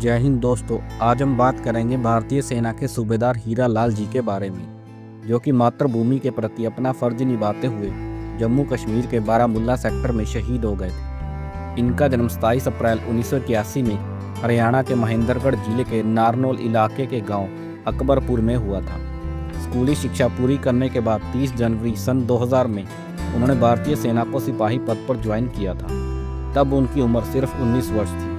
जय हिंद दोस्तों। आज हम बात करेंगे भारतीय सेना के सूबेदार हीरा लाल जी के बारे में, जो कि मातृभूमि के प्रति अपना फर्ज निभाते हुए जम्मू कश्मीर के बारामुल्ला सेक्टर में शहीद हो गए थे। इनका जन्म 27 अप्रैल 1981 में हरियाणा के महेंद्रगढ़ जिले के नारनौल इलाके के गांव अकबरपुर में हुआ था। स्कूली शिक्षा पूरी करने के बाद 30 जनवरी सन 2000 में उन्होंने भारतीय सेना को सिपाही पद पर ज्वाइन किया था। तब उनकी उम्र सिर्फ 19 वर्ष थी।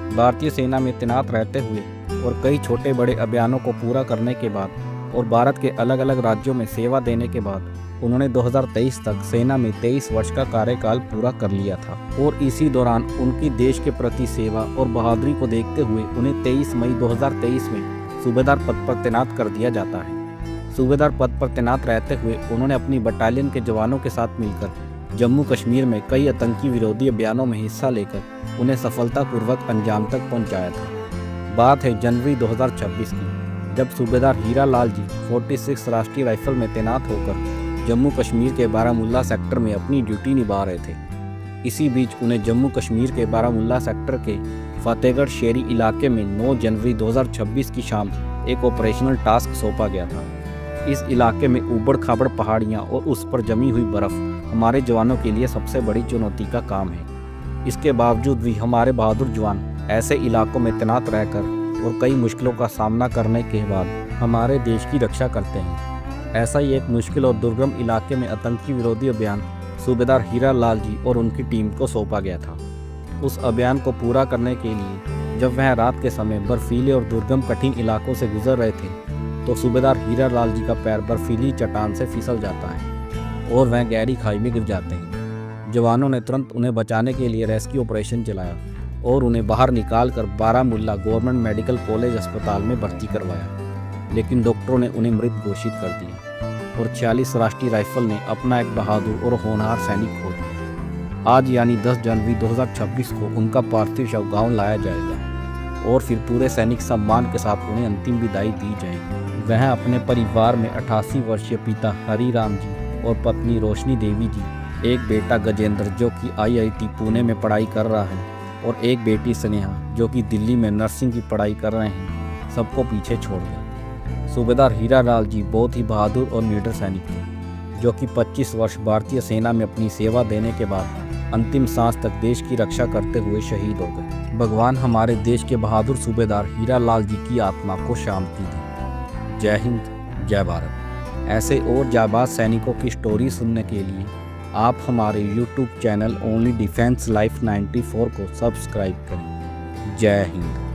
भारतीय सेना में तैनात रहते हुए और कई छोटे बड़े अभियानों को पूरा करने के बाद और भारत के अलग अलग राज्यों में सेवा देने के बाद उन्होंने 2023 तक सेना में 23 वर्ष का कार्यकाल पूरा कर लिया था। और इसी दौरान उनकी देश के प्रति सेवा और बहादुरी को देखते हुए उन्हें 23 मई 2023 में सूबेदार पद पर तैनात कर दिया जाता है। सूबेदार पद पर तैनात रहते हुए उन्होंने अपनी बटालियन के जवानों के साथ मिलकर जम्मू कश्मीर में कई आतंकी विरोधी अभियानों में हिस्सा लेकर उन्हें सफलतापूर्वक अंजाम तक पहुंचाया था। बात है जनवरी 2026 की, जब सूबेदार हीरा लाल जी 46 राष्ट्रीय राइफल में तैनात होकर जम्मू कश्मीर के बारामुल्ला सेक्टर में अपनी ड्यूटी निभा रहे थे। इसी बीच उन्हें जम्मू कश्मीर के बारामुल्ला सेक्टर के फतेहगढ़ शेरी इलाके में 9 जनवरी 2026 की शाम एक ऑपरेशनल टास्क सौंपा गया था। इस इलाके में ऊबड़ खाबड़ पहाड़ियाँ और उस पर जमी हुई बर्फ़ हमारे जवानों के लिए सबसे बड़ी चुनौती का काम है। इसके बावजूद भी हमारे बहादुर जवान ऐसे इलाकों में तैनात रहकर और कई मुश्किलों का सामना करने के बाद हमारे देश की रक्षा करते हैं। ऐसा ही एक मुश्किल और दुर्गम इलाके में आतंकी विरोधी अभियान सूबेदार हीरा लाल जी और उनकी टीम को सौंपा गया था। उस अभियान को पूरा करने के लिए जब वह रात के समय बर्फीले और दुर्गम कठिन इलाकों से गुजर रहे थे तो सूबेदार हीरा लाल जी का पैर बर्फीली चट्टान से फिसल जाता है और वह गहरी खाई में गिर जाते हैं। जवानों ने तुरंत उन्हें बचाने के लिए रेस्क्यू ऑपरेशन चलाया और उन्हें बाहर निकालकर बारामुल्ला गवर्नमेंट मेडिकल कॉलेज अस्पताल में भर्ती करवाया, लेकिन डॉक्टरों ने उन्हें मृत घोषित कर दिया और 46 राष्ट्रीय राइफल ने अपना एक बहादुर और होनहार सैनिक खो दिया। आज यानी 10 जनवरी 2026 को उनका पार्थिव शव गाँव लाया जाएगा और फिर पूरे सैनिक सम्मान के साथ उन्हें अंतिम विदाई दी जाएगी। वह अपने परिवार में 88 वर्षीय पिता हरिराम जी और पत्नी रोशनी देवी जी, एक बेटा गजेंद्र जो कि IIT पुणे में पढ़ाई कर रहा है और एक बेटी स्नेहा जो कि दिल्ली में नर्सिंग की पढ़ाई कर रहे हैं, सबको पीछे छोड़ गए। सूबेदार हीरा लाल जी बहुत ही बहादुर और निडर सैनिक थे, जो कि 25 वर्ष भारतीय सेना में अपनी सेवा देने के बाद अंतिम सांस तक देश की रक्षा करते हुए शहीद हो गए। भगवान हमारे देश के बहादुर सूबेदार हीरा लाल जी की आत्मा को शांति दे। जय हिंद, जय भारत। ऐसे और जाबाज सैनिकों की स्टोरी सुनने के लिए आप हमारे YouTube channel only defence life 94 को सब्सक्राइब करें। जय हिंद।